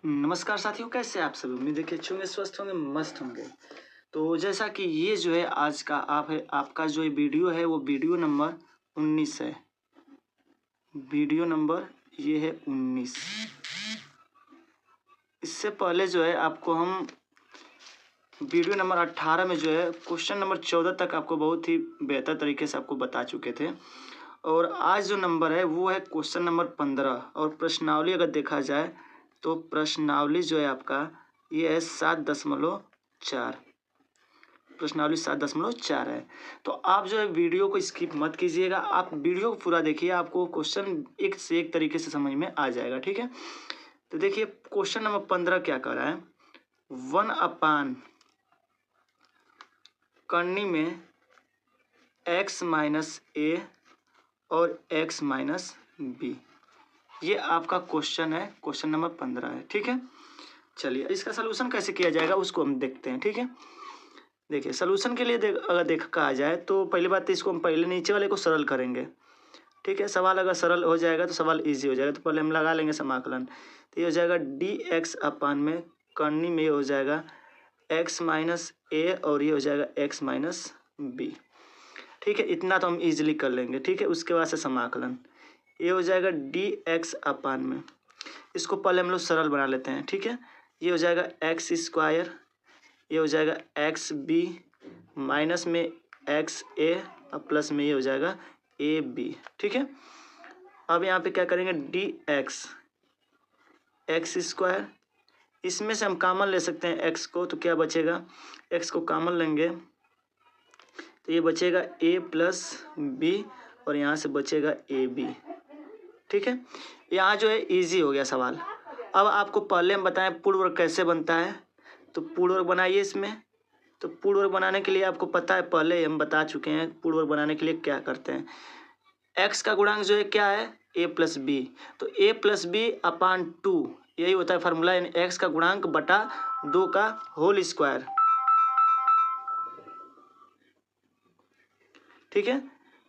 नमस्कार साथियों, कैसे हैं आप सभी। उम्मीद है कि अच्छे होंगे, स्वस्थ होंगे, मस्त होंगे। तो जैसा कि ये जो है आज का आपका जो ये वीडियो है वो वीडियो नंबर 19 है। वीडियो नंबर ये है 19। इससे पहले जो है आपको हम वीडियो नंबर 18 में जो है क्वेश्चन नंबर 14 तक आपको बहुत ही बेहतर तरीके से आपको बता चुके थे। और आज जो नंबर है वो है क्वेश्चन नंबर 15। और प्रश्नावली अगर देखा जाए तो प्रश्नावली जो है आपका ये है 7.4। प्रश्नावली 7.4 है। तो आप जो है वीडियो को स्किप मत कीजिएगा, आप वीडियो को पूरा देखिए, आपको क्वेश्चन एक से एक तरीके से समझ में आ जाएगा। ठीक है, तो देखिए क्वेश्चन नंबर 15 क्या कर रहा है। 1 करनी में x माइनस ए और x माइनस बी, ये आपका क्वेश्चन है, क्वेश्चन नंबर 15 है। ठीक है, चलिए इसका सलूशन कैसे किया जाएगा उसको हम देखते हैं। ठीक है, देखिए सलूशन के लिए अगर देखा जाए तो पहली बात तो इसको हम पहले नीचे वाले को सरल करेंगे। ठीक है, सवाल अगर सरल हो जाएगा तो सवाल इजी हो जाएगा। तो पहले हम लगा लेंगे समाकलन। तो ये हो जाएगा dx अपान में करनी में हो जाएगा x माइनस ए और ये हो जाएगा x माइनस बी। ठीक है, इतना तो हम इजीली कर लेंगे। ठीक है, उसके बाद से समाकलन ये हो जाएगा dx अपान में, इसको पहले हम लोग सरल बना लेते हैं। ठीक है, ये हो जाएगा एक्स स्क्वायर, ये हो जाएगा एक्स बी माइनस में एक्स ए और प्लस में ये हो जाएगा ए बी। ठीक है, अब यहाँ पे क्या करेंगे डी एक्स एक्स स्क्वायर, इसमें से हम कॉमन ले सकते हैं एक्स को, तो क्या बचेगा, एक्स को कॉमन लेंगे तो ये बचेगा ए प्लस बी और यहाँ से बचेगा ए बी। ठीक है, यहाँ जो है इजी हो गया सवाल। अब आपको पहले हम बताएं पूर्ण वर्ग कैसे बनता है, तो पूर्ण वर्ग बनाइए इसमें। तो पूर्ण वर्ग बनाने के लिए आपको पता है, पहले हम बता चुके हैं पूर्ण वर्ग बनाने के लिए क्या करते हैं। एक्स का गुणांक जो है क्या है, ए प्लस बी, तो ए प्लस बी अपान 2 यही होता है फार्मूला, यानी एक्स का गुणांक बटा 2 का होल स्क्वायर। ठीक है,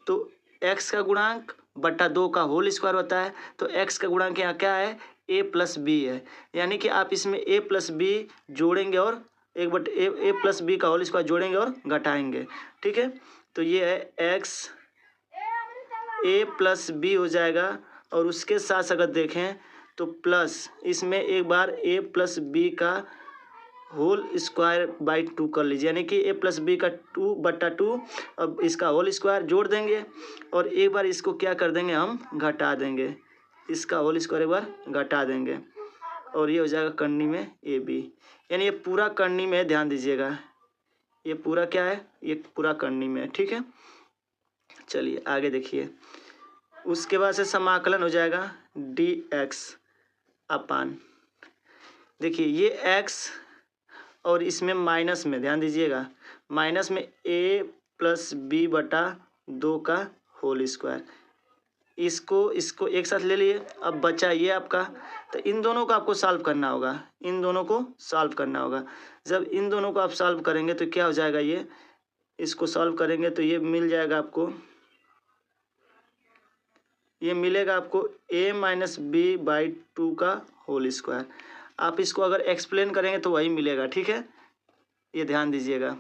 तो एक्स का गुणांक बटा 2 का होल स्क्वायर होता है। तो एक्स का गुणांक यहाँ क्या है, ए प्लस बी है, यानी कि आप इसमें ए प्लस बी जोड़ेंगे और एक बट ए प्लस बी का होल स्क्वायर जोड़ेंगे और घटाएंगे। ठीक है, तो ये है एक्स ए प्लस बी हो जाएगा। और उसके साथ अगर देखें तो प्लस इसमें एक बार ए प्लस बी का होल स्क्वायर बाई 2 कर लीजिए, यानी कि ए प्लस बी का 2/2, अब इसका होल स्क्वायर जोड़ देंगे और एक बार इसको क्या कर देंगे, हम घटा देंगे, इसका होल स्क्वायर एक बार घटा देंगे और ये हो जाएगा करनी में ए बी, यानी ये पूरा करनी में, ध्यान दीजिएगा ये पूरा क्या है, ये पूरा करनी में है। ठीक है, चलिए आगे देखिए। उसके बाद से समाकलन हो जाएगा डी एक्स अपान, देखिए ये एक्स और इसमें माइनस में, ध्यान दीजिएगा माइनस में ए प्लस बी बटा 2 का होल स्क्वायर, इसको एक साथ ले लिए। अब बचा ये आपका, तो इन दोनों को आपको सॉल्व करना होगा, इन दोनों को सॉल्व करना होगा। जब इन दोनों को आप सॉल्व करेंगे तो क्या हो जाएगा, ये इसको सॉल्व करेंगे तो ये मिल जाएगा आपको, ये मिलेगा आपको a माइनस बी बाई 2 का होल स्क्वायर। आप इसको अगर एक्सप्लेन करेंगे तो वही मिलेगा। ठीक है, ये ध्यान दीजिएगा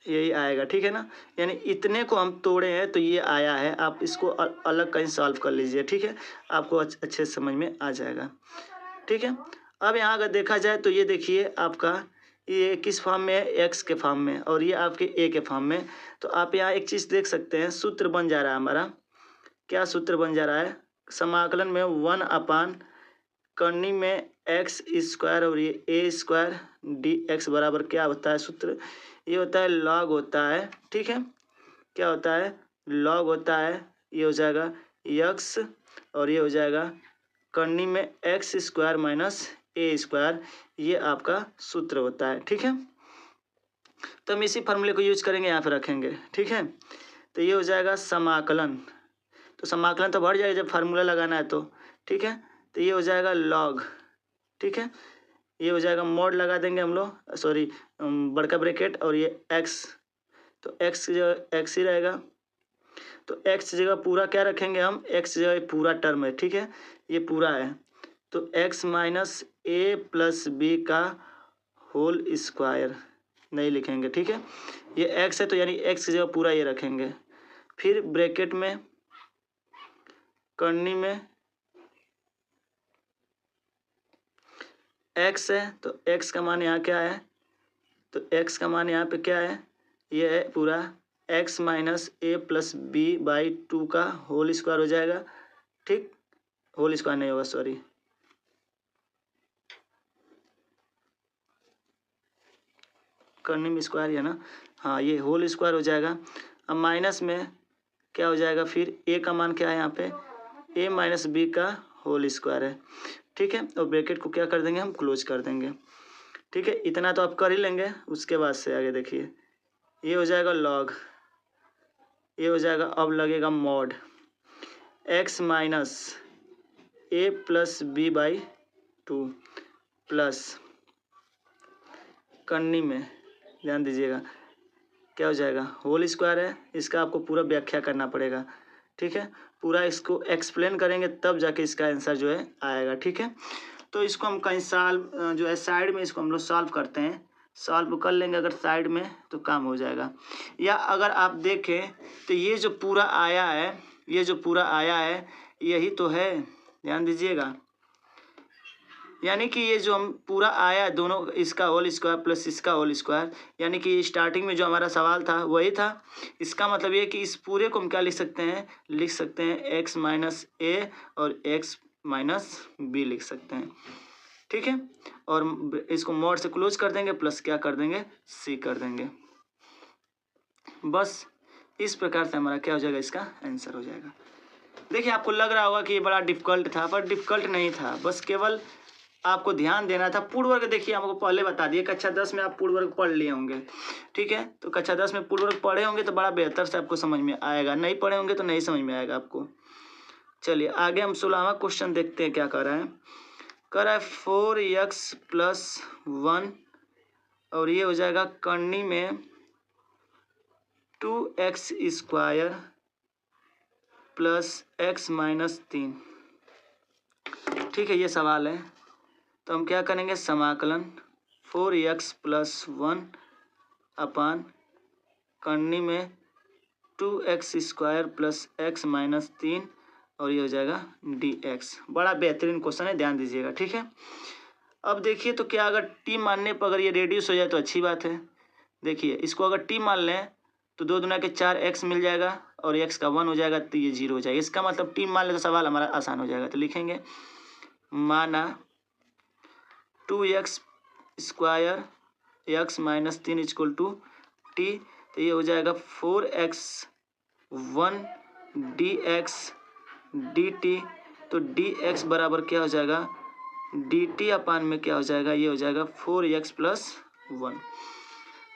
यही आएगा। ठीक है ना, यानी इतने को हम तोड़े हैं तो ये आया है, आप इसको अलग कहीं सॉल्व कर लीजिए। ठीक है, आपको अच्छे समझ में आ जाएगा। ठीक है, अब यहाँ अगर देखा जाए तो ये देखिए आपका ये किस फॉर्म में है, एक्स के फॉर्म में, और ये आपके ए के फॉर्म में। तो आप यहाँ एक चीज़ देख सकते हैं, सूत्र बन जा रहा है हमारा, क्या सूत्र बन जा रहा है, समाकलन में 1 अपान करनी में एक्स स्क्वायर और ये ए स्क्वायर डी एक्स बराबर क्या होता है सूत्र, ये होता है लॉग होता है। ठीक है, क्या होता है, लॉग होता है, ये हो जाएगा यक्स और ये हो जाएगा करनी में एक्स स्क्वायर माइनस ए स्क्वायर, ये आपका सूत्र होता है। ठीक है, तो हम इसी फार्मूले को यूज करेंगे, यहाँ पे रखेंगे। ठीक है, तो ये हो जाएगा समाकलन, तो समाकलन तो बढ़ जाएगा जब फार्मूला लगाना है तो। ठीक है, तो ये हो जाएगा लॉग। ठीक है, ये हो जाएगा मोड लगा देंगे हम लोग, सॉरी बड़का ब्रैकेट और ये एक्स, तो एक्स जो एक्स ही रहेगा तो एक्स जगह पूरा क्या रखेंगे हम, एक्स जगह पूरा टर्म है, ठीक है, ये पूरा है, तो x minus a plus B का होल स्क्वायर नहीं लिखेंगे, ठीक है, ये एक्स है तो यानी एक्स की जगह पूरा ये रखेंगे। फिर ब्रैकेट में करनी में एक्स है तो एक्स का मान यहाँ क्या है, तो एक्स का मान यहाँ पे क्या है, ये है पूरा x minus a plus b by 2 का होल स्क्वायर हो जाएगा, ठीक, होल स्क्वायर नहीं होगा, सॉरी, करने में स्क्वायर है ना, हाँ, ये होल स्क्वायर हो जाएगा। अब माइनस में क्या हो जाएगा, फिर ए का मान क्या है यहाँ पे, ए माइनस बी का होल स्क्वायर है, ठीक है, और ब्रैकेट को क्या कर देंगे हम, क्लोज कर देंगे, ठीक है, इतना तो आप कर ही लेंगे। उसके बाद से आगे देखिए, ये हो जाएगा लॉग, ये हो जाएगा, अब लगेगा mod x minus a plus b by 2 plus करनी में ध्यान दीजिएगा क्या हो जाएगा, होल स्क्वायर है, इसका आपको पूरा व्याख्या करना पड़ेगा, ठीक है, पूरा इसको एक्सप्लेन करेंगे तब जाके इसका आंसर जो है आएगा, ठीक है। तो इसको हम कहीं सॉल्व जो है साइड में इसको हम लोग सॉल्व करते हैं, सॉल्व कर लेंगे अगर साइड में तो काम हो जाएगा। या अगर आप देखें तो ये जो पूरा आया है, ये जो पूरा आया है यही तो है, ध्यान दीजिएगा, यानी कि ये जो हम पूरा आया है दोनों, इसका होल स्क्वायर प्लस इसका होल स्क्वायर, यानी कि स्टार्टिंग में जो हमारा सवाल था वही था। इसका मतलब ये कि इस पूरे को हम क्या लिख सकते हैं, लिख सकते हैं एक्स माइनस ए और एक्स माइनस बी लिख सकते हैं, ठीक है, और इसको मॉड से क्लोज कर देंगे, प्लस क्या कर देंगे, सी कर देंगे। बस इस प्रकार से हमारा क्या हो जाएगा, इसका आंसर हो जाएगा। देखिए आपको लग रहा होगा कि ये बड़ा डिफिकल्ट था, पर डिफिकल्ट नहीं था, बस केवल आपको ध्यान देना था। पूर्ण वर्ग देखिए आपको पहले बता दिए, कक्षा 10 में आप पूर्ण वर्ग पढ़ लिए होंगे, ठीक है, तो कक्षा 10 में पूर्ण वर्ग पढ़े होंगे तो बड़ा बेहतर से आपको समझ में आएगा, नहीं पढ़े होंगे तो नहीं समझ में आएगा आपको। चलिए आगे हम 16वां क्वेश्चन देखते हैं क्या कर रहा है। कर रहा है 4x प्लस 1 और ये हो जाएगा करनी में 2x square plus x minus 3, ठीक है, ये सवाल है। तो हम क्या करेंगे, समाकलन 4x प्लस 1 अपान करनी में 2x square plus x minus 3 और ये हो जाएगा dx। बड़ा बेहतरीन क्वेश्चन है, ध्यान दीजिएगा, ठीक है। अब देखिए तो क्या अगर t मानने पर अगर ये रेड्यूस हो जाए तो अच्छी बात है। देखिए इसको अगर t मान लें तो 2 दूना के 4x मिल जाएगा और x का 1 हो जाएगा तो ये 0 हो जाएगा। इसका मतलब t मान ले तो सवाल हमारा आसान हो जाएगा। तो लिखेंगे माना 2x square x minus 3 equal to t, तो ये हो जाएगा 4x 1 dx dt। तो dx बराबर क्या हो जाएगा, dt अपान में क्या हो जाएगा, ये हो जाएगा 4x प्लस 1,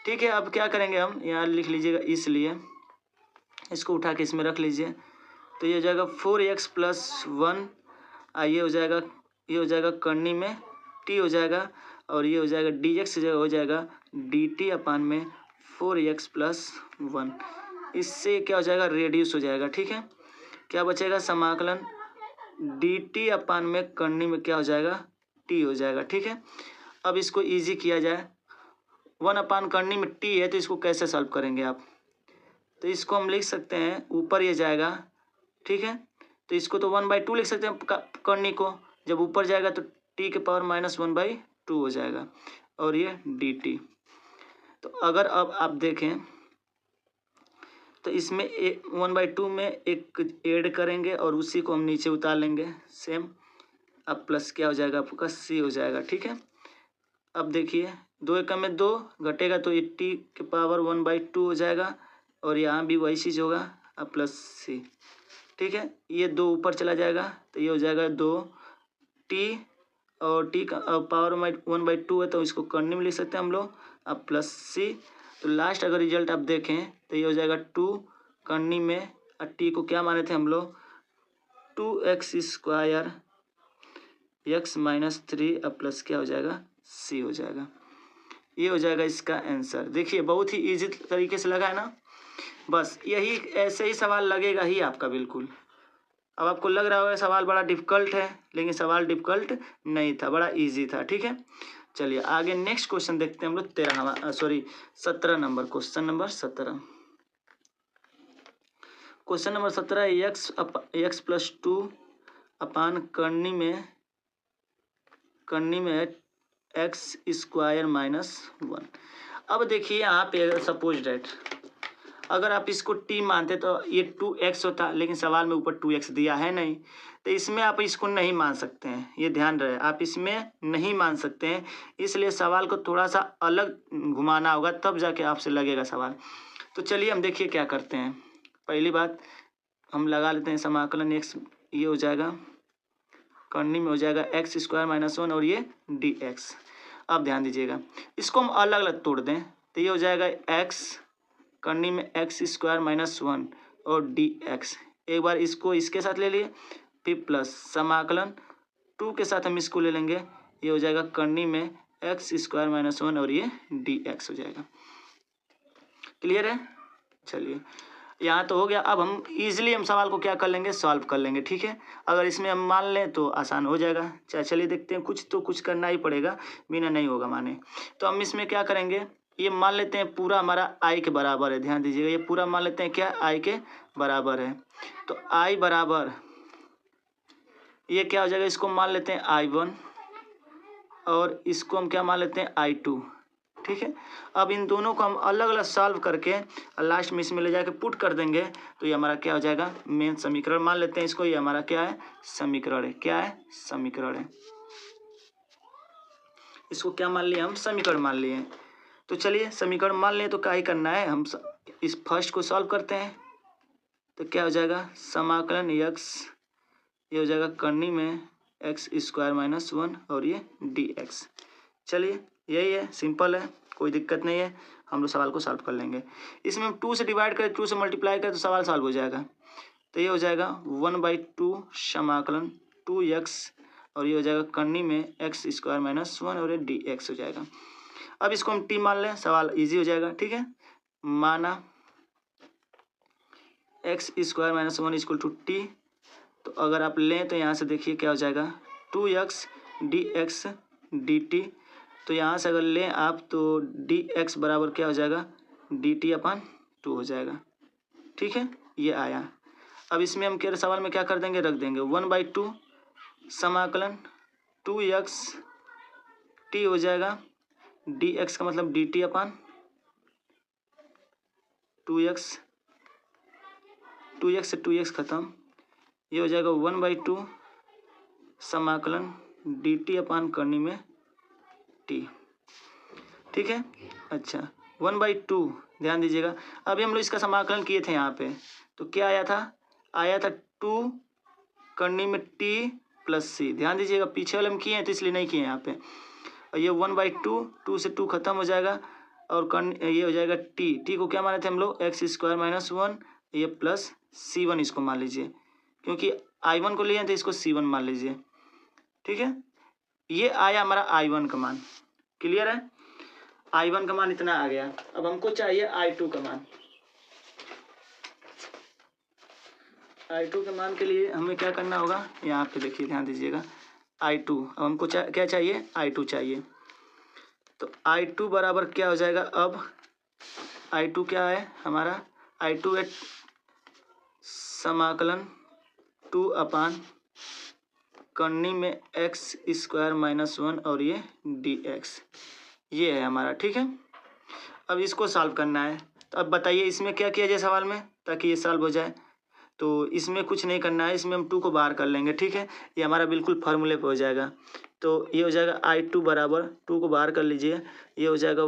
ठीक है। अब क्या करेंगे हम, यहाँ लिख लीजिएगा, इसलिए इसको उठा के इसमें रख लीजिए, तो ये हो जाएगा 4x प्लस 1, ये हो जाएगा करनी में t हो जाएगा और ये हो जाएगा dx जगह हो जाएगा dt अपान में 4x प्लस 1। इससे क्या हो जाएगा, रेड्यूस हो जाएगा, ठीक है। क्या बचेगा, समाकलन dt अपान में करनी में क्या हो जाएगा, t हो जाएगा, ठीक है। अब इसको इजी किया जाए, 1 अपान करनी में t है तो इसको कैसे सॉल्व करेंगे आप, तो इसको हम लिख सकते हैं, ऊपर ये जाएगा, ठीक है, तो इसको तो 1/2 लिख सकते हैं करनी को, जब ऊपर जाएगा तो t के पावर माइनस 1/2 हो जाएगा और ये dt। तो अगर अब आप देखें तो इसमें 1/2 में एक ऐड करेंगे और उसी को हम नीचे उतार लेंगे सेम। अब प्लस क्या हो जाएगा आपका, c हो जाएगा, ठीक है। अब देखिए 2 एकम में 2 घटेगा तो ये t के पावर 1/2 हो जाएगा और यहाँ भी वही चीज़ होगा, अब प्लस c, ठीक है। ये 2 ऊपर चला जाएगा तो ये हो जाएगा 2t और t का पावर 1/2 है तो इसको करने में लिख सकते हैं हम लोग, अब प्लस c। तो लास्ट अगर रिजल्ट आप देखें तो ये हो जाएगा 2 करनी में, और t को क्या माने थे हम लोग, 2x स्क्वायर x माइनस 3 अब प्लस क्या हो जाएगा, c हो जाएगा। ये हो जाएगा इसका आंसर। देखिए बहुत ही इजी तरीके से लगा है ना। बस यही ऐसे ही सवाल लगेगा ही आपका बिल्कुल। अब आपको लग रहा होगा सवाल बड़ा डिफिकल्ट है, लेकिन सवाल डिफिकल्ट नहीं था, बड़ा इजी था। ठीक है, चलिए आगे नेक्स्ट क्वेश्चन देखते हैं हम लोग 17 number, question number 17। Question number 17, x plus 2 अपान करनी में एक्स स्क्वायर माइनस 1। अब देखिए यहाँ पे सपोज डेट अगर आप इसको टी मानते तो ये 2x होता, लेकिन सवाल में ऊपर 2x दिया है नहीं, तो इसमें आप इसको नहीं मान सकते हैं। ये ध्यान रहे, आप इसमें नहीं मान सकते हैं, इसलिए सवाल को थोड़ा सा अलग घुमाना होगा, तब जाके आपसे लगेगा सवाल। तो चलिए हम देखिए क्या करते हैं। पहली बात हम लगा लेते हैं समाकलन x, ये हो जाएगा करनी में हो जाएगा एक्स स्क्वायर माइनस 1 और ये dx। अब ध्यान दीजिएगा, इसको हम अलग अलग तोड़ दें तो ये हो जाएगा x करनी में एक्स स्क्वायर माइनस 1 और dx। एक बार इसको इसके साथ ले लिए, फिर प्लस समाकलन 2 के साथ हम इसको ले लेंगे, ये हो जाएगा करनी में एक्स स्क्वायर माइनस 1 और ये dx हो जाएगा। क्लियर है? चलिए यहाँ तो हो गया। अब हम इजीली हम सवाल को क्या कर लेंगे, सॉल्व कर लेंगे। ठीक है, अगर इसमें हम मान लें तो आसान हो जाएगा। चलिए देखते हैं, कुछ करना ही पड़ेगा, बिना नहीं होगा माने। तो हम इसमें क्या करेंगे, ये मान लेते हैं पूरा हमारा i के बराबर है। ध्यान दीजिएगा, ये पूरा मान लेते हैं क्या, i के बराबर है। तो i बराबर ये क्या हो जाएगा, इसको मान लेते हैं i1 और इसको हम क्या मान लेते हैं i2। ठीक है, अब इन दोनों को हम अलग अलग सॉल्व करके लास्ट में इसमें ले जाके पुट कर देंगे, तो ये हमारा क्या हो जाएगा, मेन समीकरण मान लेते हैं इसको। ये हमारा क्या है, समीकरण है। क्या है, समीकरण है। इसको क्या मान लिए हम, समीकरण मान लिए। तो चलिए समीकरण मान लें तो क्या ही करना है, हम इस फर्स्ट को सॉल्व करते हैं। तो क्या हो जाएगा, समाकलन x, ये हो जाएगा करनी में एक्स स्क्वायर माइनस 1 और ये dx। चलिए यही है, सिंपल है, कोई दिक्कत नहीं है, हम लोग सवाल को सॉल्व कर लेंगे। इसमें हम 2 से डिवाइड करें, 2 से मल्टीप्लाई करें तो सवाल सॉल्व हो जाएगा। तो ये हो जाएगा 1/2 समाकलन 2x और ये हो जाएगा करनी में एक्स स्क्वायर माइनस 1 और ये dx हो जाएगा। अब इसको हम t मान लें, सवाल इजी हो जाएगा। ठीक है, माना x square minus 1 equal to t. तो अगर आप लें तो यहाँ से देखिए क्या हो जाएगा, 2x dx dt। तो यहाँ से अगर लें आप तो dx बराबर क्या हो जाएगा, dt/2 हो जाएगा। ठीक है, ये आया। अब इसमें हम क्या सवाल में क्या कर देंगे, रख देंगे 1/2 समाकलन 2x t हो जाएगा, dx का मतलब dt/2x, 2x से 2x खत्म, ये हो जाएगा 1/2 समाकलन dt/ करनी में t। ठीक है, अच्छा 1/2 ध्यान दीजिएगा। अभी हम लोग इसका समाकलन किए थे यहाँ पे, तो क्या आया था 2 करनी में t प्लस c। ध्यान दीजिएगा, पीछे वाले हम किए हैं तो इसलिए नहीं किए यहाँ पे। और ये 1/2, 2 से 2 खत्म हो जाएगा और ये हो जाएगा t को क्या माने थे हम लोग, एक्स स्क्वायर माइनस 1, ये प्लस c1 इसको मान लीजिए, क्योंकि i1 को लिए हैं तो इसको c1 मान लीजिए। ठीक है, ये आया हमारा i1 का मान। क्लियर है, i1 का मान इतना आ गया। अब हमको चाहिए i2 का मान। i2 के मान के लिए हमें क्या करना होगा, यहाँ पे देखिए ध्यान दीजिएगा, i2। अब हमको क्या चाहिए, i2 चाहिए। तो i2 बराबर क्या हो जाएगा, अब i2 क्या है हमारा, i2 है समाकलन 2/ करनी में एक्स स्क्वायर माइनस 1 और ये dx, ये है हमारा। ठीक है, अब इसको सॉल्व करना है। तो अब बताइए इसमें क्या किया जाए सवाल में, ताकि ये सॉल्व हो जाए। तो इसमें कुछ नहीं करना है, इसमें हम 2 को बाहर कर लेंगे। ठीक है, ये हमारा बिल्कुल फार्मूले पे हो जाएगा। तो ये हो जाएगा i2 बराबर 2 को बाहर कर लीजिए, ये हो जाएगा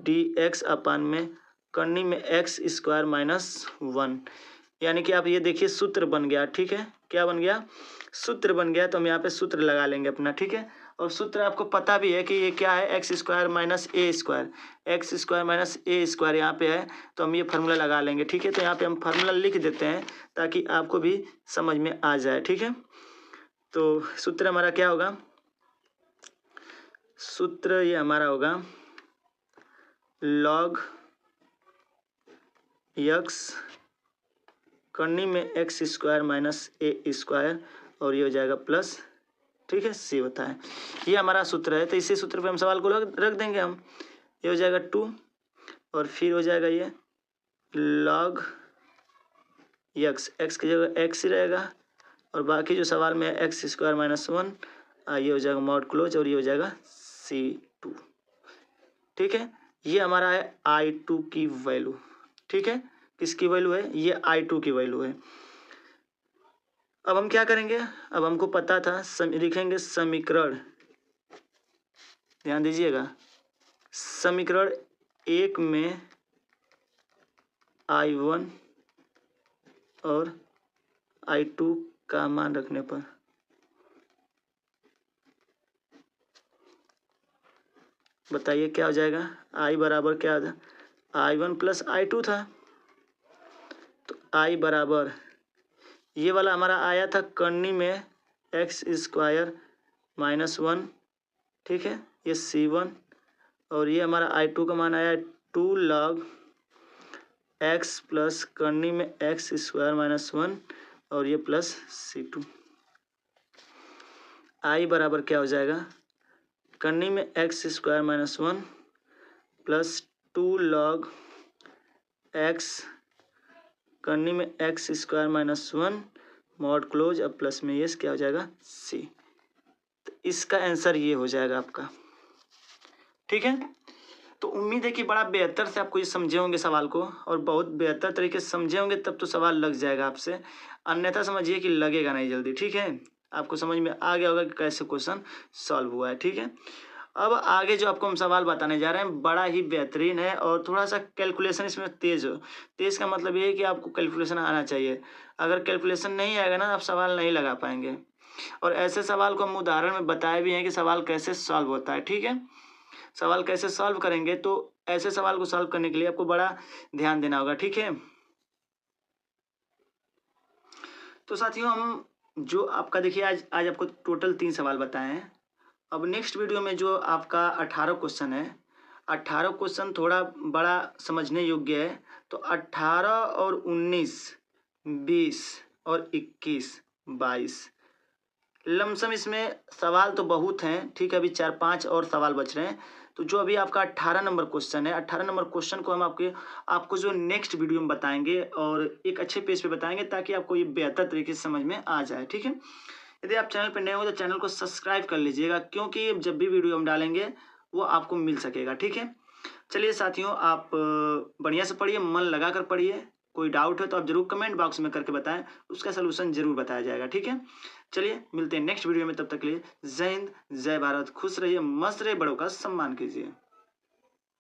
dx/ में करनी में एक्स स्क्वायर माइनस 1। यानी कि आप ये देखिए सूत्र बन गया। ठीक है, क्या बन गया, सूत्र बन गया। तो हम यहाँ पे सूत्र लगा लेंगे अपना। ठीक है, और सूत्र आपको पता भी है कि ये क्या है, एक्स स्क्वायर माइनस ए स्क्वायर, एक्स स्क्वायर माइनस ए स्क्वायर यहाँ पे है, तो हम ये फार्मूला लगा लेंगे। ठीक है, तो यहाँ पे हम फार्मूला लिख देते हैं ताकि आपको भी समझ में आ जाए। ठीक है, तो सूत्र हमारा क्या होगा, सूत्र ये हमारा होगा log यक्स करनी में एक्स स्क्वायर माइनस ए स्क्वायर और ये हो जाएगा प्लस, ठीक है, सी होता है। ये हमारा सूत्र है, तो इसी सूत्र पे हम सवाल को रख देंगे हम। ये हो जाएगा 2 और फिर हो जाएगा ये लॉग यक्स, एक्स की जगह एक्स ही रहेगा और बाकी जो सवाल में एक्स स्क्वायर माइनस 1, ये हो जाएगा मॉड क्लोज और ये हो जाएगा C2, ठीक है। ये हमारा है I2 की वैल्यू, ठीक है। किसकी वैल्यू है? ये I2 की वैल्यू है। अब हम क्या करेंगे, अब हमको पता था लिखेंगे समीकरण, ध्यान दीजिएगा, समीकरण 1 में I1 और I2 का मान रखने पर बताइए क्या हो जाएगा। I बराबर क्या था? I1 प्लस I2 था, तो I बराबर ये वाला हमारा आया था करनी में एक्स स्क्वायर माइनस 1, ठीक है, ये C1 और ये हमारा I2 का मान आया 2 log एक्स प्लस करनी में एक्स स्क्वायर माइनस 1 और ये प्लस C2। I बराबर क्या हो जाएगा? करनी में x square minus 1 plus 2 log x करनी में x square minus 1 mod close, अब प्लस में ये क्या हो जाएगा C। तो इसका आंसर ये हो जाएगा आपका, ठीक है। तो उम्मीद है कि बड़ा बेहतर से आपको ये समझे होंगे सवाल को और बहुत बेहतर तरीके से समझे होंगे, तब तो सवाल लग जाएगा आपसे, अन्यथा समझिए कि लगेगा नहीं जल्दी, ठीक है। आपको समझ में आ गया होगा कि कैसे क्वेश्चन सॉल्व हुआ है, ठीक है। अब आगे जो आपको हम सवाल बताने जा रहे हैं बड़ा ही बेहतरीन है और थोड़ा सा कैलकुलेशन इसमें तेज़ हो। तेज़ का मतलब ये है कि आपको कैलकुलेशन आना चाहिए, अगर कैलकुलेशन नहीं आएगा ना आप सवाल नहीं लगा पाएंगे। और ऐसे सवाल को हम उदाहरण में बताए भी हैं कि सवाल कैसे सॉल्व होता है, ठीक है। सवाल कैसे सॉल्व करेंगे, तो ऐसे सवाल को सॉल्व करने के लिए आपको बड़ा ध्यान देना होगा, ठीक है। तो साथियों हम जो आपका देखिए आज आपको टोटल 3 सवाल बताए हैं। अब नेक्स्ट वीडियो में जो आपका 18 क्वेश्चन है, 18 क्वेश्चन थोड़ा बड़ा समझने योग्य है। तो 18 और 19, 20 और 21, 22 लमसम इसमें सवाल तो बहुत हैं, ठीक है। अभी 4-5 और सवाल बच रहे हैं। तो जो अभी आपका 18 नंबर क्वेश्चन है, 18 नंबर क्वेश्चन को हम आपको जो नेक्स्ट वीडियो में बताएंगे और एक अच्छे पेज पे बताएंगे ताकि आपको ये बेहतर तरीके से समझ में आ जाए, ठीक है। यदि आप चैनल पर नए हो तो चैनल को सब्सक्राइब कर लीजिएगा, क्योंकि जब भी वीडियो हम डालेंगे वो आपको मिल सकेगा, ठीक है। चलिए साथियों, आप बढ़िया से पढ़िए, मन लगा कर पढ़िए। कोई डाउट है तो आप जरूर कमेंट बॉक्स में करके बताएं, उसका सलूशन जरूर बताया जाएगा, ठीक है। चलिए मिलते हैं नेक्स्ट वीडियो में, तब तक के लिए जय हिंद, जय भारत, खुश रहिए, मस्त रहिए, बड़ों का सम्मान कीजिए।